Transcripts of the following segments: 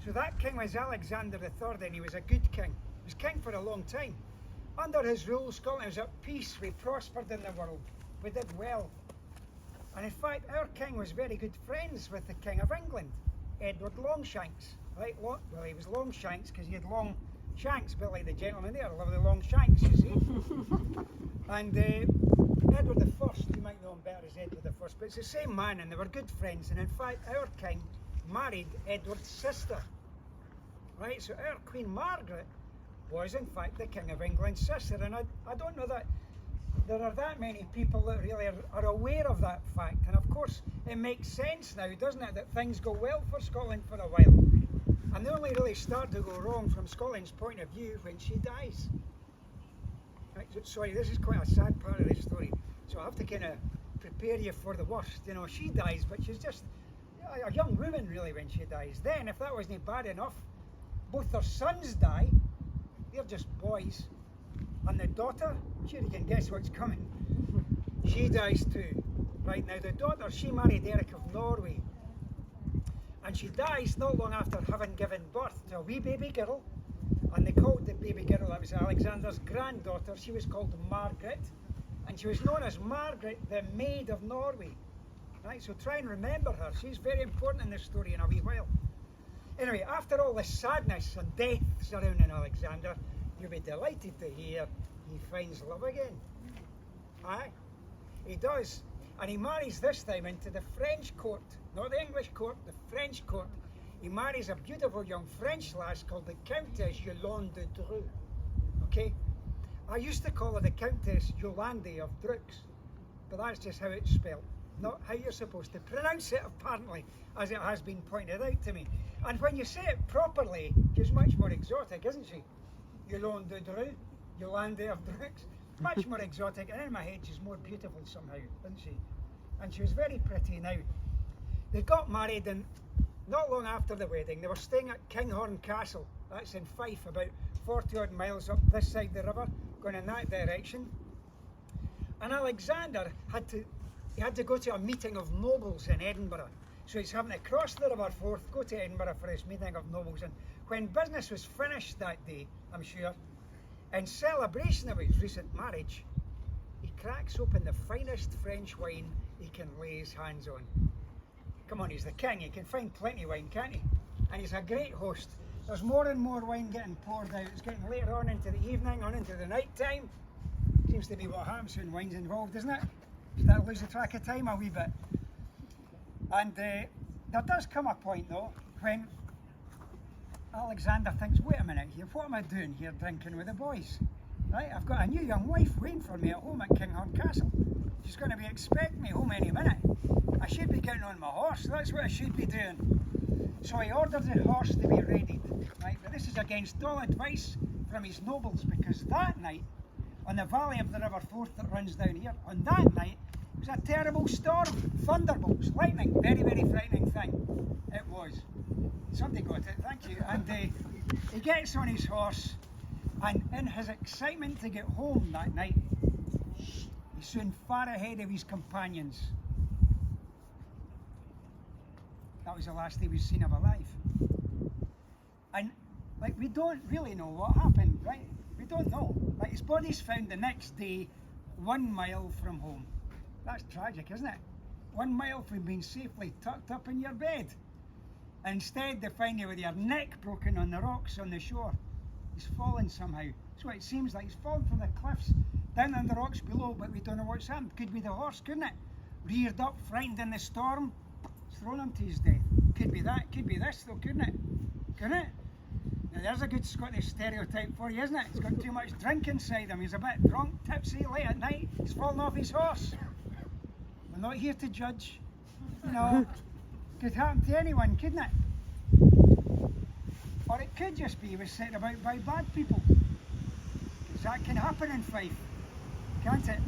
So that king was Alexander III, and he was a good king. He was king for a long time. Under his rule, Scotland was at peace. We prospered in the world. We did well. And in fact, our king was very good friends with the King of England, Edward Longshanks. Right? Well, he was Longshanks because he had long shanks, a bit like the gentleman there, lovely long shanks, you see. And Edward I, you might know him better as Edward I, but it's the same man, and they were good friends. And in fact, our king married Edward's sister. Right? So our Queen Margaret was in fact the King of England's sister, and I don't know that there are that many people that really are aware of that fact. And of course it makes sense now, doesn't it, that things go well for Scotland for a while, and they only really start to go wrong from Scotland's point of view when she dies. Right, sorry, this is quite a sad part of the story, so I have to kind of prepare you for the worst. You know, she dies, but she's just a young woman really when she dies. Then, if that wasn't bad enough, both her sons die. They're just boys. And the daughter, sure you can guess what's coming. She dies too. Right, now the daughter, she married Eric of Norway. And she dies not long after having given birth to a wee baby girl. And they called the baby girl, that was Alexander's granddaughter, she was called Margaret. And she was known as Margaret, the Maid of Norway. Right, so try and remember her. She's very important in this story in a wee while. Anyway, after all the sadness and death surrounding Alexander, you'll be delighted to hear he finds love again. Aye, he does. And he marries this time into the French court, not the English court, the French court. He marries a beautiful young French lass called the Countess Yolande de Dreux. Okay? I used to call her the Countess Yolande of Dreux, but that's just how it's spelled, not how you're supposed to pronounce it, apparently, as it has been pointed out to me. And when you say it properly, she's much more exotic, isn't she? Yolande de Dreux, Yolande of Dreux, much more exotic, and in my head she's more beautiful somehow, isn't she? And she was very pretty. Now, they got married, and not long after the wedding, they were staying at Kinghorn Castle. That's in Fife, about 40 odd miles up this side of the river, going in that direction. And Alexander had to go to a meeting of nobles in Edinburgh. So he's having to cross the River Forth, go to Edinburgh for his meeting of nobles. And when business was finished that day, I'm sure, in celebration of his recent marriage, he cracks open the finest French wine he can lay his hands on. Come on, he's the king, he can find plenty of wine, can't he? And he's a great host. There's more and more wine getting poured out. It's getting later on into the evening, on into the night time. Seems to be what happens when wine's involved, isn't it? Start to lose the track of time a wee bit. And there does come a point though when Alexander thinks, wait a minute here, what am I doing here drinking with the boys? Right, I've got a new young wife waiting for me at home at Kinghorn Castle. She's going to be expecting me home any minute. I should be getting on my horse, that's what I should be doing. So he orders the horse to be readied. Right, but this is against all advice from his nobles, because that night, on the valley of the River Forth that runs down here, on that night, it was a terrible storm, thunderbolts, lightning, very, very frightening thing. It was. Somebody got it, thank you. And he gets on his horse, and in his excitement to get home that night, he's soon far ahead of his companions. That was the last he was seen of alive. And like, we don't really know what happened, right? We don't know. Like, his body's found the next day, 1 mile from home. That's tragic, isn't it? 1 mile from being safely tucked up in your bed. And instead they find you with your neck broken on the rocks on the shore. He's fallen somehow. That's what it seems like. He's fallen from the cliffs down on the rocks below, but we don't know what's happened. Could be the horse, couldn't it? Reared up, frightened in the storm, it's thrown him to his death. Could be that, could be this though, couldn't it? Couldn't it? Now there's a good Scottish stereotype for you, isn't it? He's got too much drink inside him. He's a bit drunk, tipsy, late at night. He's fallen off his horse. We're not here to judge. You know, could happen to anyone, couldn't it? Or it could just be he was set about by bad people. Because that can happen in Fife, can't it?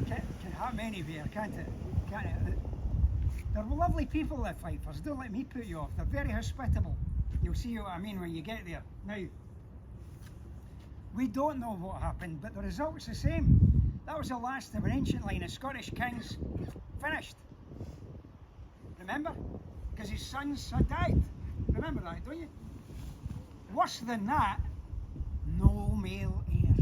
Can happen anywhere, can't it? Can't it? They're lovely people, the Fifers. Don't let me put you off. They're very hospitable. You'll see what I mean when you get there. Now, we don't know what happened, but the result's the same. That was the last of an ancient line of Scottish kings finished. Remember? Because his sons had died. Remember? remember that, don't you? Worse than that, no male heir.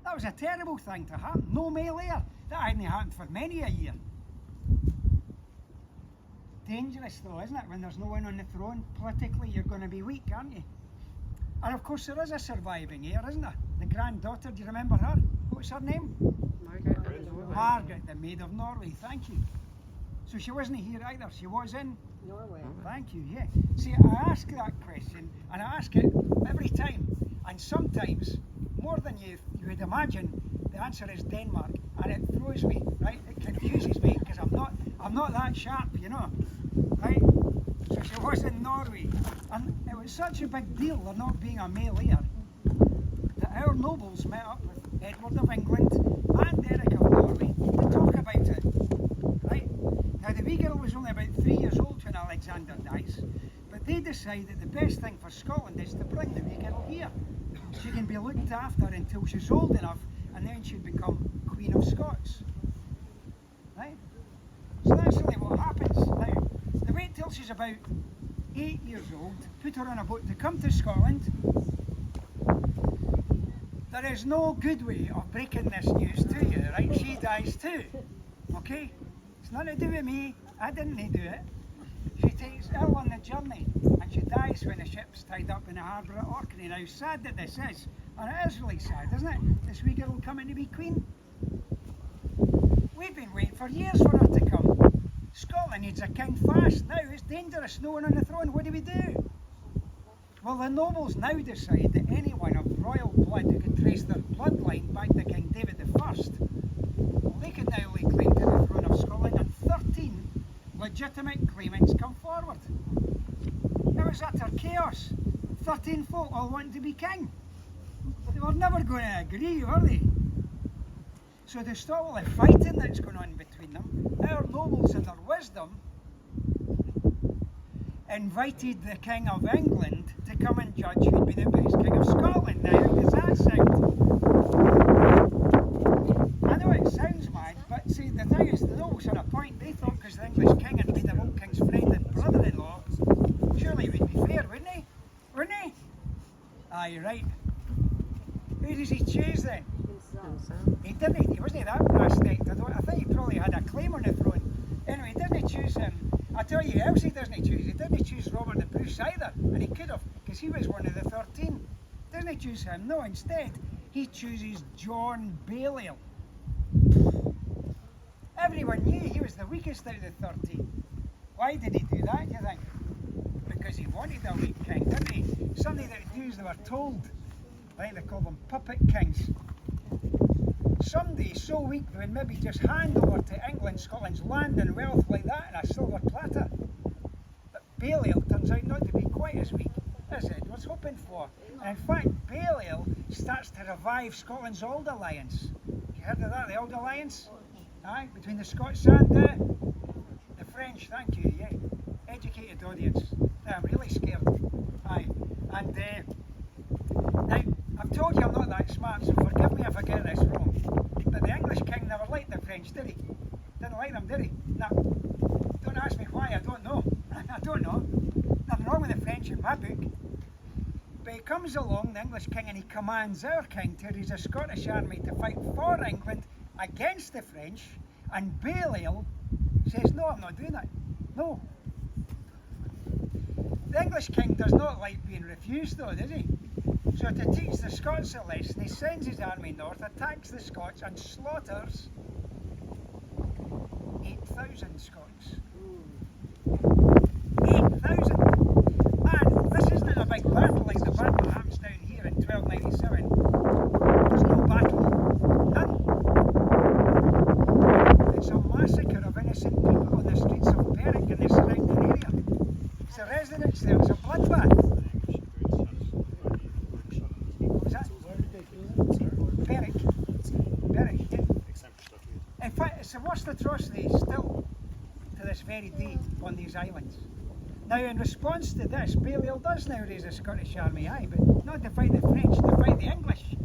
That was a terrible thing to happen. No male heir. That hadn't happened for many a year. Dangerous though, isn't it? When there's no one on the throne, politically you're going to be weak, aren't you? And of course there is a surviving heir, isn't there? The granddaughter, do you remember her? What's her name? Margaret, the Maid of Norway, thank you. So she wasn't here either, she was in Norway. Thank you, yeah. See, I ask that question, and I ask it every time, and sometimes, more than you would imagine, the answer is Denmark, and it throws me, right? It confuses me, because I'm not that sharp, you know, right? So she was in Norway, and it was such a big deal, there not being a male heir, that our nobles met up with Edward of England and Eric of Norway to talk about it, right? Now the wee girl was only about 3 years old when Alexander dies, but they decide that the best thing for Scotland is to bring the wee girl here. She can be looked after until she's old enough, and then she'd become Queen of Scots, right? So that's really what happens. Now, they wait till she's about 8 years old, put her on a boat to come to Scotland. There is no good way of breaking this news to you, right? She dies too, okay? It's nothing to do with me, I didn't do it. She takes ill on the journey, and she dies when the ship's tied up in the harbour at Orkney. Now, sad that this is, and it is really sad, isn't it? This wee girl coming to be queen. We've been waiting for years for her to come. Scotland needs a king fast now, it's dangerous, no one on the throne, what do we do? Well, the nobles now decide that anyone of royal blood who can trace their bloodline back to King David I, well, they can now lay claim to the throne of Scotland, and 13 legitimate claimants come forward. It was utter chaos. 13 folk all wanting to be king. But they were never going to agree, were they? So to stop all the fighting that's going on between them, our nobles in their wisdom invited the King of England to come and judge who'd be the best King of Scotland. Now, how does that sound? I know it sounds mad, but see, the thing is, the nobles had a point. They thought because the English king had been their old king's friend and brother-in-law, surely he would be fair, wouldn't he? Wouldn't he? Aye, right. Who does he choose then? He didn't. He wasn't that brass-necked. I think he probably had a claim on the throne. Anyway, he didn't choose him. I'll tell you who else he doesn't choose. He didn't choose Robert the Bruce either, and he could have, because he was one of the 13. Doesn't choose him. No, instead, he chooses John Balliol. Everyone knew he was the weakest out of the 13. Why did he do that, do you think? Because he wanted a weak king, didn't he? Somebody that would do as they were told. Right, they call them puppet kings. Somebody so weak they would maybe just hand over to England, Scotland's land and wealth like that in a silver platter. But Balliol turns out not to be quite as weak as Edward's hoping for. And in fact, Balliol starts to revive Scotland's Old Alliance. You heard of that, the Old Alliance? Aye, between the Scots and the French, thank you, yeah. Educated audience. I'm really scared. Aye, and now, I've told you I'm not that smart, so forgive me if I get this wrong. But the English king never liked the French, did he? Didn't like them, did he? No. Don't ask me why, I don't know. I don't know. Nothing wrong with the French in my book. But he comes along, the English king, and he commands our king to raise a Scottish army to fight for England against the French, and Balliol says, no, I'm not doing that. No. The English king does not like being refused though, does he? So to teach the Scots a lesson, he sends his army north, attacks the Scots and slaughters 8,000 Scots. 8,000! And this isn't a big battle like the battle that happens down here in 1297. There's no battle, none. It's a massacre of innocent people on the streets of Berwick and the surrounding area. It's a residence there, it's a bloodbath. In fact, it's the worst atrocity still to this very day on these islands. Now, in response to this, Balliol does now raise a Scottish army, aye, but not to fight the French, to fight the English.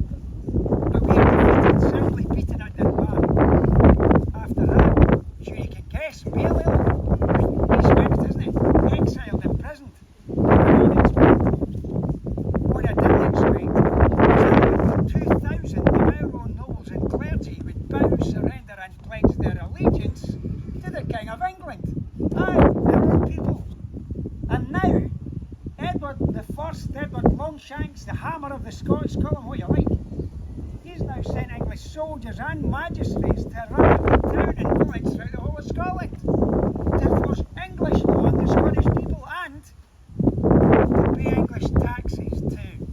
But we are defeated, simply beaten at the bar. After that, sure you can guess, Balliol, he's whipped, isn't he? Exiled, imprisoned. Scots, call them what you like. He's now sent English soldiers and magistrates to run every town and village throughout the whole of Scotland to force English law on the Scottish people and to pay English taxes too.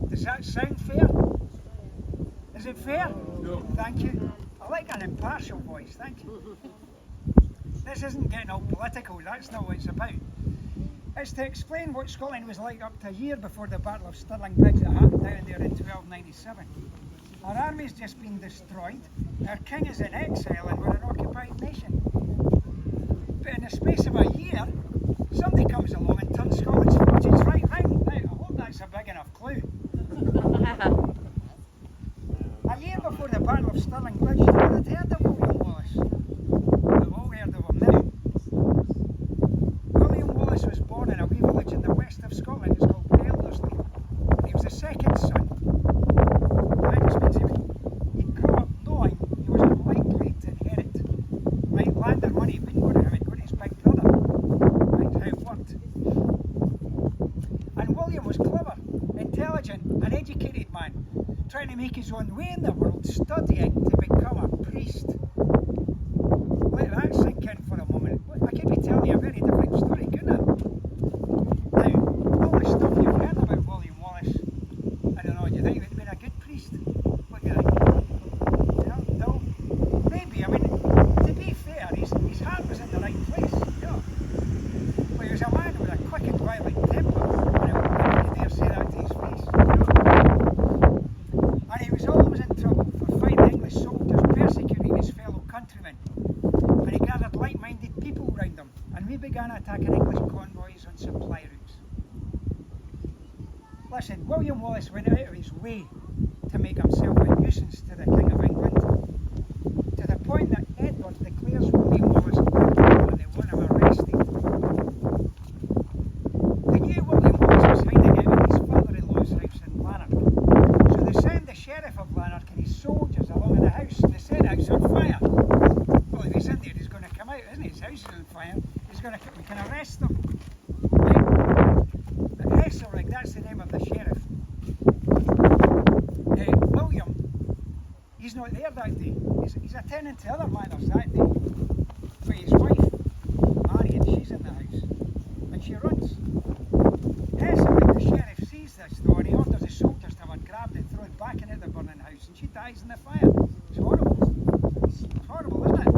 Does that sound fair? Is it fair? No. Thank you. I like an impartial voice, thank you. This isn't getting all political, that's not what it's about. It's to explain what Scotland was like up to a year before the Battle of Stirling Bridge that happened down there in 1297. Our army's just been destroyed, our king is in exile and we're an occupied nation. But in the space of a year, somebody comes along and turns Scotland's fortunes right round. Now, I hope that's a big enough clue. A year before the Battle of Stirling Bridge, you would have heard of William Wallace. We've all heard of him now. William Wallace was born in a wee village in the west of Scotland. It's called Elderslie. He was the second son. That just means he'd grow up knowing he was unlikely to inherit. Right, land or money, he wouldn't go to him, he'd go to his big brother. That's how it worked. And William was clever, intelligent, an educated man, trying to make his own way in the world, studying to become a priest. Let that sink in for a moment. I could be telling you a very different story, couldn't I? Now, all the stuff you've heard about William Wallace, I don't know, do you think he would have been a good priest? What do you think? You know, no? Maybe, I mean, to be fair, his heart was in the right place, you know. But he was a man with a quick and violent temper, and I wouldn't dare say that to his face, you know. And he was always in trouble for fighting English soldiers persecuting his fellow countrymen. And he gathered like-minded people round him, and we began attacking English convoys on supply routes. Listen, William Wallace went out of his way to make himself a nuisance to the King of England, to the point that Edward declares William Wallace criminal and they want him arrested. They knew William Wallace was hiding out in his father-in-law's house in Lanark, so they sent the sheriff of Lanark and his soldiers along in the house, and they set the house on fire. Well, if he's in there, he's going to come out, isn't he? His house is on fire. We can arrest him. Right? But Esselrig, that's the name of the sheriff. William, he's not there that day. He's attending to other matters that day. But his wife, Marion, she's in the house. And she runs. Esselrig, the sheriff, sees this though, and he orders the soldiers to have her grabbed and thrown back into the burning house, and she dies in the fire. It's horrible. It's horrible, isn't it?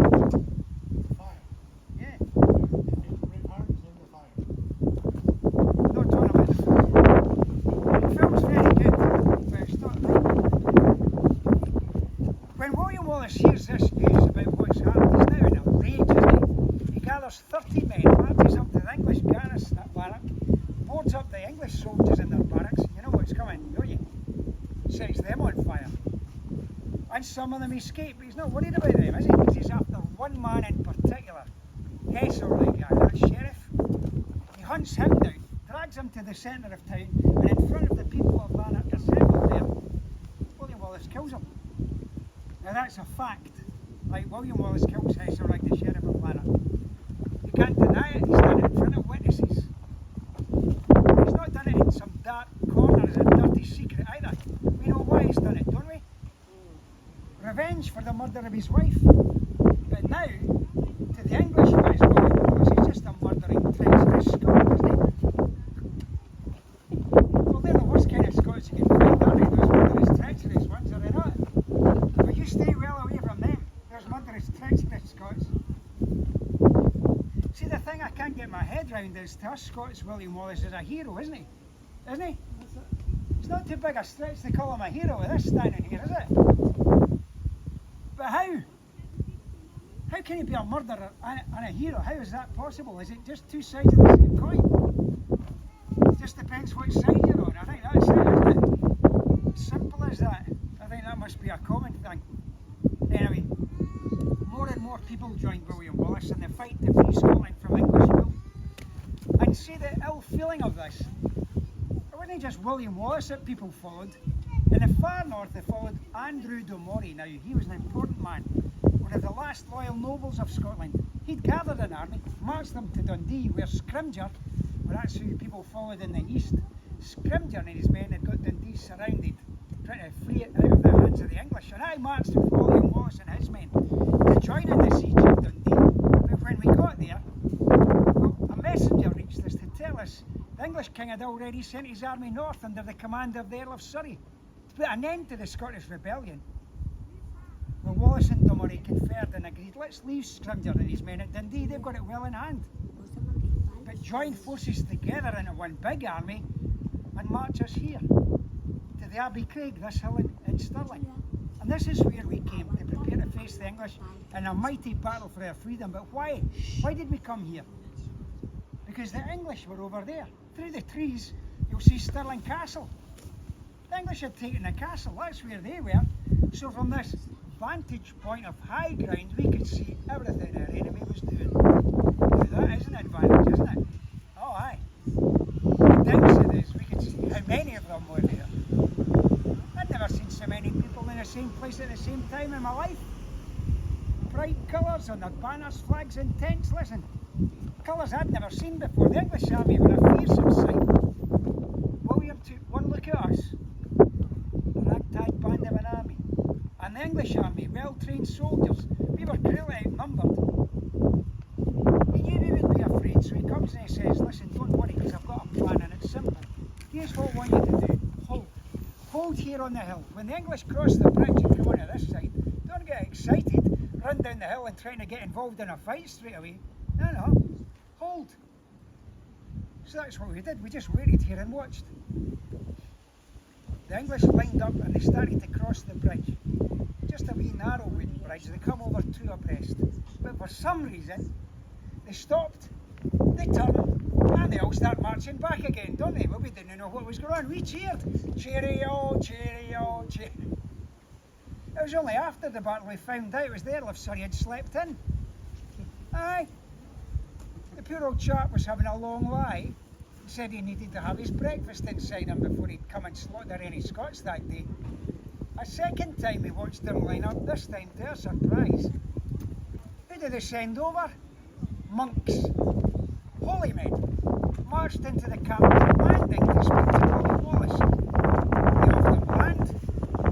Hears this news about what's happened, he's now in a rage, isn't he? He gathers 30 men, marches up to the English garrison at Lanark, boards up the English soldiers in their barracks, you know what's coming, don't you? Sets them on fire. And some of them escape, but he's not worried about them, is he? Because he's after one man in particular, Esselrig, that sheriff. He hunts him down, drags him to the centre of town, and in front of the people of Lanark assembled there, William Wallace kills him. Now that's a fact. Like, William Wallace kills Esselrig, the sheriff of Lanark. You can't deny it, he's done it in front of witnesses. He's not done it in some dark corner as a dirty secret either. We know why he's done it, don't we? Revenge for the murder of his wife. But now, to the English guys, William Wallace, he's just a murdering, treacherous Scot, isn't he? Well, they're the worst kind of Scots you can find, aren't they? Those murderous, treacherous ones, are they not? But you stay well away from them. There's murderous, treacherous Scots. See, the thing I can't get my head round is, to us Scots, William Wallace is a hero, isn't he? Isn't he? It's not too big a stretch to call him a hero with this standing here, is it? But how? How can he be a murderer and a hero? How is that possible? Is it just two sides of the same coin? It just depends which side you're on. I think that's it, isn't it? Simple as that. I think that must be a common thing. Anyway, more and more people joined William Wallace in the fight to free Scotland from English rule. And see the ill feeling of this. It wasn't just William Wallace that people followed. In the far north they followed Andrew Domori. Now he was an important man, one of the last loyal nobles of Scotland. He'd gathered an army, marched them to Dundee where Scrimgeour, well that's who people followed in the east, Scrymgeour and his men had got Dundee surrounded, trying to flee it out of the hands of the English. And I marched with William Wallace and his men to join in the siege of Dundee. But when we got there, well, a messenger reached us to tell us the English king had already sent his army north under the command of the Earl of Surrey to put an end to the Scottish rebellion. Well, Wallace and Dummery conferred and agreed, let's leave Scrymgeour and his men at Dundee, they've got it well in hand. But join forces together into one big army and march us here, to the Abbey Craig, this hill in Stirling. And this is where we came to prepare to face the English in a mighty battle for our freedom. But why? Why did we come here? Because the English were over there. Through the trees, you'll see Stirling Castle. The English had taken the castle, that's where they were. So from this vantage point of high ground, we could see everything our enemy was doing. Now that is an advantage, isn't it? Oh, aye. The downside is we could see how many of them were there. I'd never seen so many people in the same place at the same time in my life. Bright colours on their banners, flags and tents. Listen, colours I'd never seen before. The English army were a fearsome sight. William took one look at us, a ragtag band of an army. And the English army, well-trained soldiers, we were cruelly outnumbered. He knew we would be afraid, so he comes and he says, listen, don't worry, because I've got a plan and it's simple. Here's what I want you to do. Hold. Hold here on the hill. When the English cross the bridge and come onto this side, don't get excited, run down the hill and trying to get involved in a fight straight away. No. Hold. So that's what we did. We just waited here and watched. The English lined up and they started to cross the bridge. Just a wee narrow wooden bridge. They come over two abreast. But for some reason, they stopped, they turned, and they all start marching back again, don't they? Well, we didn't know what was going on. We cheered. Cheerio, cheerio, cheerio. It was only after the battle we found out it was the Earl of Surrey had slept in. Aye. The poor old chap was having a long lie. He said he needed to have his breakfast inside him before he'd come and slaughter any Scots that day. A second time we watched them line up, this time to our surprise. Who did they send over? Monks, holy men, marched into the camp demanding to speak to William Wallace. They offered them land,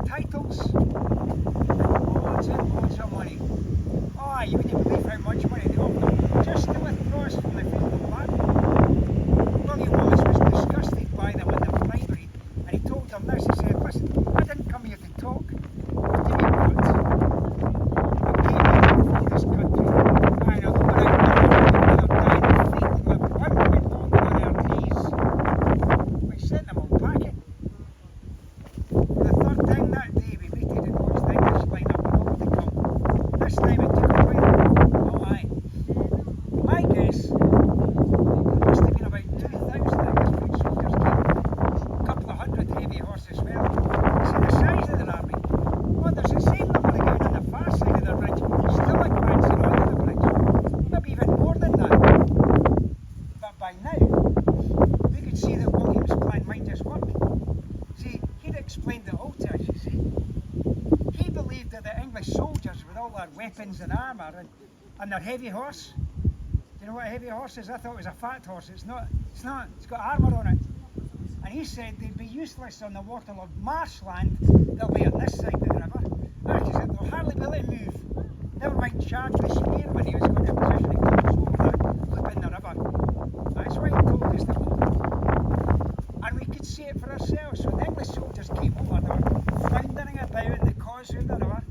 titles, loads and loads of money. Oh, you wouldn't believe how much money they offered just to withdraw us from the field of battle. William Wallace was disgusted by them and their bribery, and he told them this. He said, listen, I didn't come here to talk. To be brought. I came here for this country. I know, but I'm dying of feet. We're went on our knees. We sent them all packing. The third time that day we waited and watched the English line up and all to come. This time it took a while. Oh aye. My guess, there must have been about 2,000 English foot soldiers came. A couple of hundred heavy horses as well. See the size of their army. Oh, there's the same number again on the far side of the bridge, still advancing onto the bridge. Maybe even more than that. But by now, we could see that William's plan might just work. See, he'd explained it all to us, you see. He believed that the English soldiers, with all their weapons and armour and their heavy horse, do you know what a heavy horse is? I thought it was a fat horse. It's not. It's got armour on it. And he said they'd be useless on the waterlogged marshland they'll be on this side of the river. Because they'll hardly be able to move. Never mind charge the spearman he was going to position it over that flip in the river. That's why he told us to hold. And we could see it for ourselves. When the English soldiers came over, they were floundering about in the causeway of the river.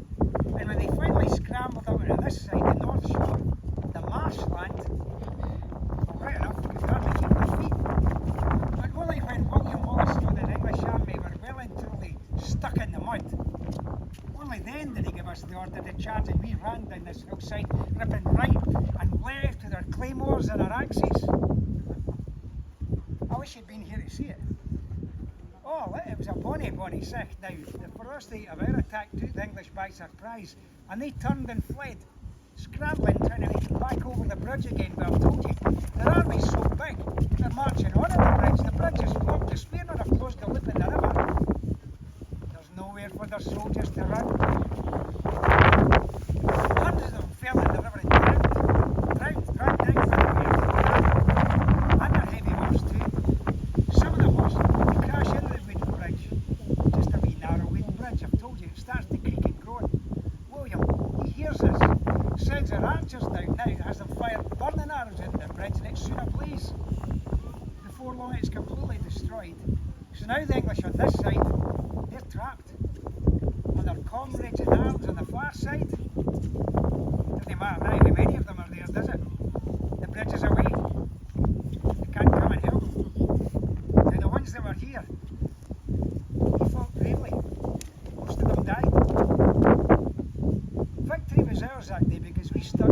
And when they finally scrambled up into this side, the north shore, the marshland, well, right enough, they could hardly keep their feet. But only when William Wallace saw that the English army were well and truly stuck in the mud, only then did he give us the order to charge, and we ran down this hillside, ripping right and left with our claymores and our axes. I wish you'd been here to see it. Oh, it was a bonny sight. Now, the ferocity of our attack took the English by surprise, and they turned and fled, scrambling, trying to make it back over the bridge again. But I've told you, their army's so big, they're marching on the bridge. The bridge is blocked. The spearmen have closed the loop in the river. There's nowhere for their soldiers to run. Hundreds of them fell in the river and drowned down for the way. And their heavy horse too. Some of the horse their archers down now, has them fire burning arrows into the bridge, and it's soon ablaze. Before long it's completely destroyed. So now the English on this side, they're trapped. And their comrades in arms on the far side, doesn't matter now how many of them are there, does it? The bridge is away. They can't come and help. Now the ones that were here, he fought bravely. Most of them died. Victory was ours that day because we stood